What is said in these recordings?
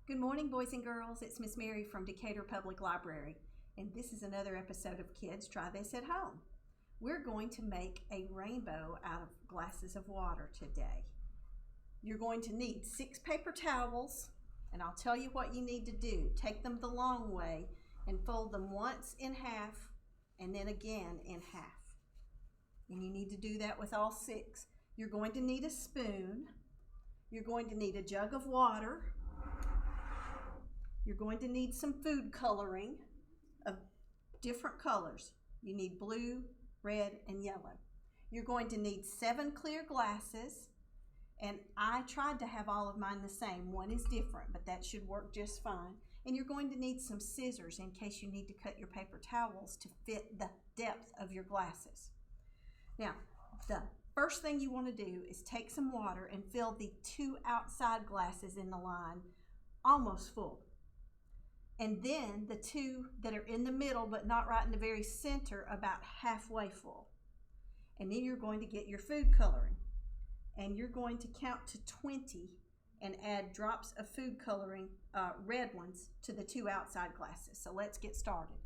Good morning, boys and girls. It's Miss Mary from Decatur Public Library, and this is another episode of Kids Try This at Home. We're going to make a rainbow out of glasses of water today. You're going to need 6 paper towels, and I'll tell you what you need to do. Take them the long way and fold them once in half and then again in half. And you need to do that with all 6. You're going to need a spoon. You're going to need a jug of water. You're going to need some food coloring of different colors. You need blue, red, and yellow. You're going to need 7 clear glasses, and I tried to have all of mine the same. One is different, but that should work just fine. And you're going to need some scissors in case you need to cut your paper towels to fit the depth of your glasses. Now, the first thing you want to do is take some water and fill the 2 outside glasses in the line almost full. And then the 2 that are in the middle but not right in the very center about halfway full. And then you're going to get your food coloring. And you're going to count to 20 and add drops of food coloring, red ones, to the 2 outside glasses. So let's get started.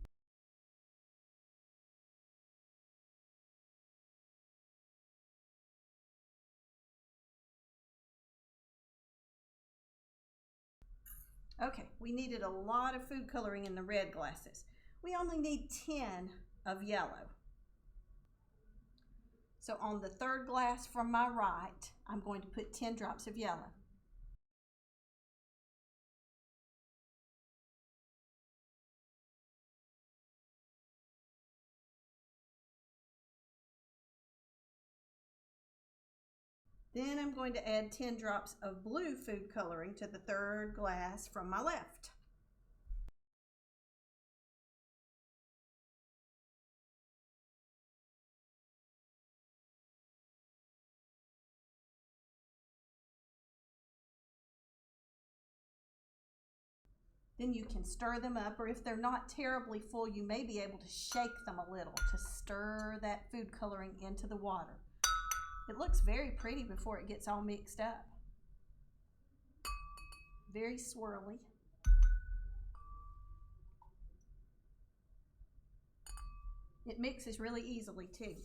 Okay, we needed a lot of food coloring in the red glasses. We only need 10 of yellow. So on the 3rd glass from my right, I'm going to put 10 drops of yellow. Then I'm going to add 10 drops of blue food coloring to the 3rd glass from my left. Then you can stir them up, or if they're not terribly full, you may be able to shake them a little to stir that food coloring into the water. It looks very pretty before it gets all mixed up. Very swirly. It mixes really easily too.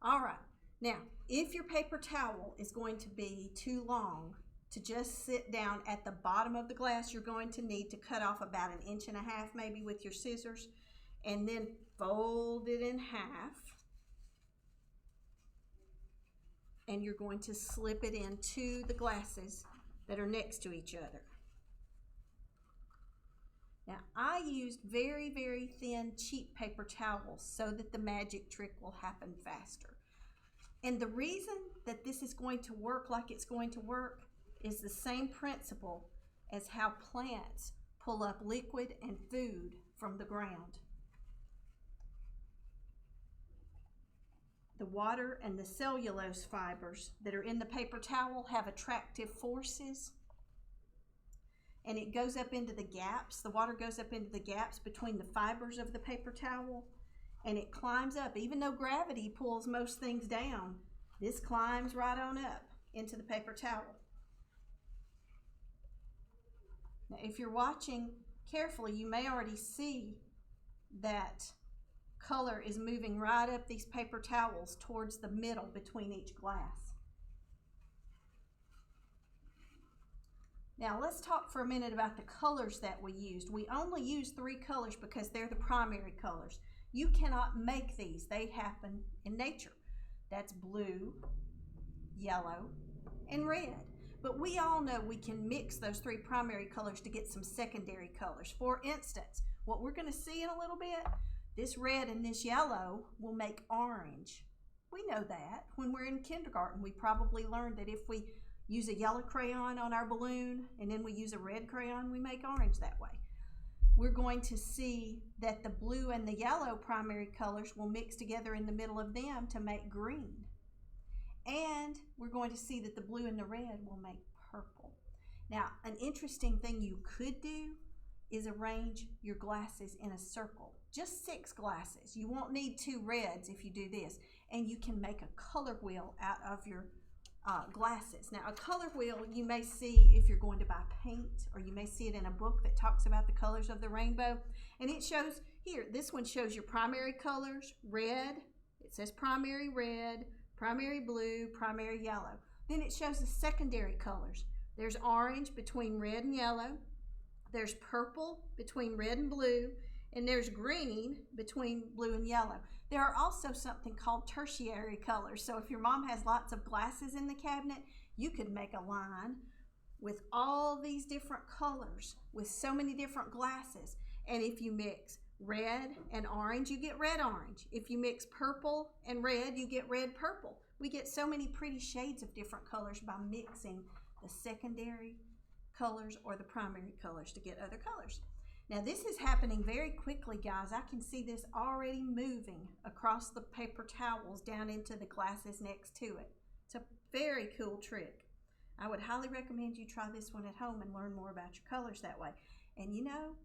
All right, now if your paper towel is going to be too long to just sit down at the bottom of the glass, you're going to need to cut off about 1.5 inches maybe with your scissors, and then fold it in half. And you're going to slip it into the glasses that are next to each other. Now, I used very, very thin, cheap paper towels so that the magic trick will happen faster. And the reason that this is going to work like it's going to work is the same principle as how plants pull up liquid and food from the ground. The water and the cellulose fibers that are in the paper towel have attractive forces, and it goes up into the gaps. The water goes up into the gaps between the fibers of the paper towel, and it climbs up. Even though gravity pulls most things down, this climbs right on up into the paper towel. Now, if you're watching carefully, you may already see that color is moving right up these paper towels towards the middle between each glass. Now let's talk for a minute about the colors that we used. We only used 3 colors because they're the primary colors. You cannot make these. They happen in nature. That's blue, yellow, and red. But we all know we can mix those 3 primary colors to get some secondary colors. For instance, what we're going to see in a little bit, this red and this yellow will make orange. We know that. When we're in kindergarten, we probably learned that if we use a yellow crayon on our balloon and then we use a red crayon, we make orange that way. We're going to see that the blue and the yellow primary colors will mix together in the middle of them to make green. And we're going to see that the blue and the red will make purple. Now, an interesting thing you could do is arrange your glasses in a circle. Just 6 glasses. You won't need 2 reds if you do this. And you can make a color wheel out of your glasses. Now, a color wheel you may see if you're going to buy paint, or you may see it in a book that talks about the colors of the rainbow. And it shows here, this one shows your primary colors, red. It says primary red, primary blue, primary yellow. Then it shows the secondary colors. There's orange between red and yellow. There's purple between red and blue. And there's green between blue and yellow. There are also something called tertiary colors. So if your mom has lots of glasses in the cabinet, you could make a line with all these different colors with so many different glasses. And if you mix red and orange, you get red orange. If you mix purple and red, you get red purple. We get so many pretty shades of different colors by mixing the secondary colors or the primary colors to get other colors. Now this is happening very quickly, guys. I can see this already moving across the paper towels down into the glasses next to it. It's a very cool trick. I would highly recommend you try this one at home and learn more about your colors that way. And you know,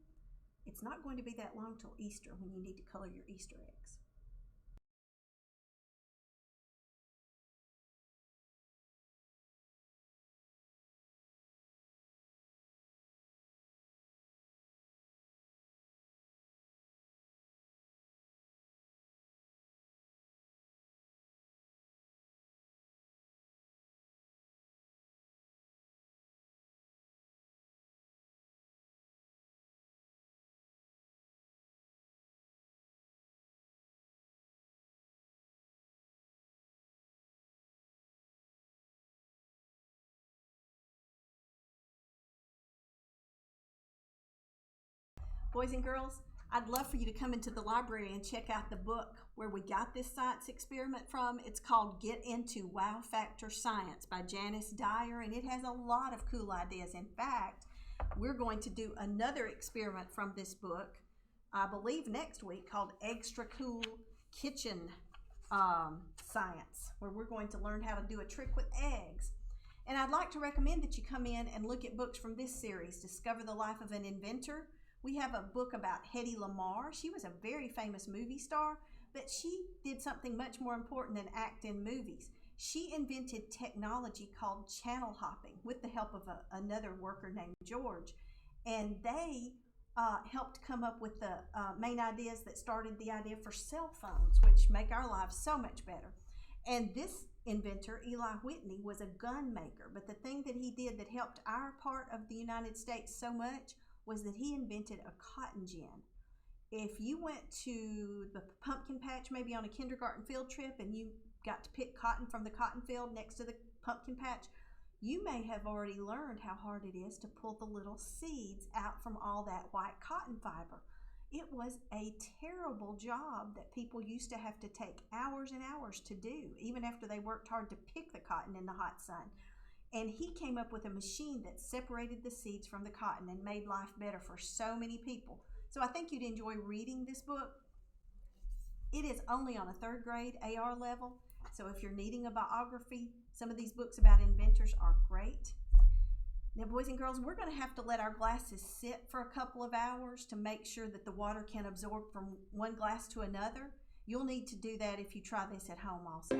it's not going to be that long till Easter when you need to color your Easter eggs. Boys and girls, I'd love for you to come into the library and check out the book where we got this science experiment from. It's called Get Into Wow Factor Science by Janice Dyer, and it has a lot of cool ideas. In fact, we're going to do another experiment from this book, I believe next week, called Extra Cool Kitchen Science, where we're going to learn how to do a trick with eggs. And I'd like to recommend that you come in and look at books from this series, Discover the Life of an Inventor. We have a book about Hedy Lamarr. She was a very famous movie star, but she did something much more important than act in movies. She invented technology called channel hopping with the help of another worker named George. And they helped come up with the main ideas that started the idea for cell phones, which make our lives so much better. And this inventor, Eli Whitney, was a gun maker. But the thing that he did that helped our part of the United States so much was that he invented a cotton gin. If you went to the pumpkin patch maybe on a kindergarten field trip and you got to pick cotton from the cotton field next to the pumpkin patch, you may have already learned how hard it is to pull the little seeds out from all that white cotton fiber. It was a terrible job that people used to have to take hours and hours to do, even after they worked hard to pick the cotton in the hot sun. And he came up with a machine that separated the seeds from the cotton and made life better for so many people. So I think you'd enjoy reading this book. It is only on a 3rd grade AR level. So if you're needing a biography, some of these books about inventors are great. Now, boys and girls, we're going to have to let our glasses sit for a couple of hours to make sure that the water can absorb from one glass to another. You'll need to do that if you try this at home also.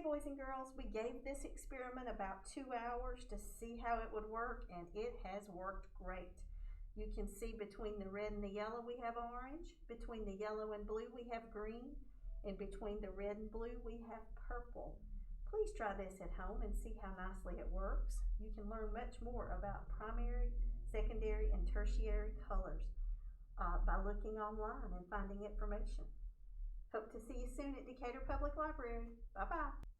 Boys and girls, we gave this experiment about 2 hours to see how it would work, and it has worked great. You can see between the red and the yellow we have orange, between the yellow and blue we have green, and between the red and blue we have purple. Please try this at home and see how nicely it works. You can learn much more about primary, secondary, and tertiary colors by looking online and finding information. Hope to see you soon at Decatur Public Library. Bye-bye.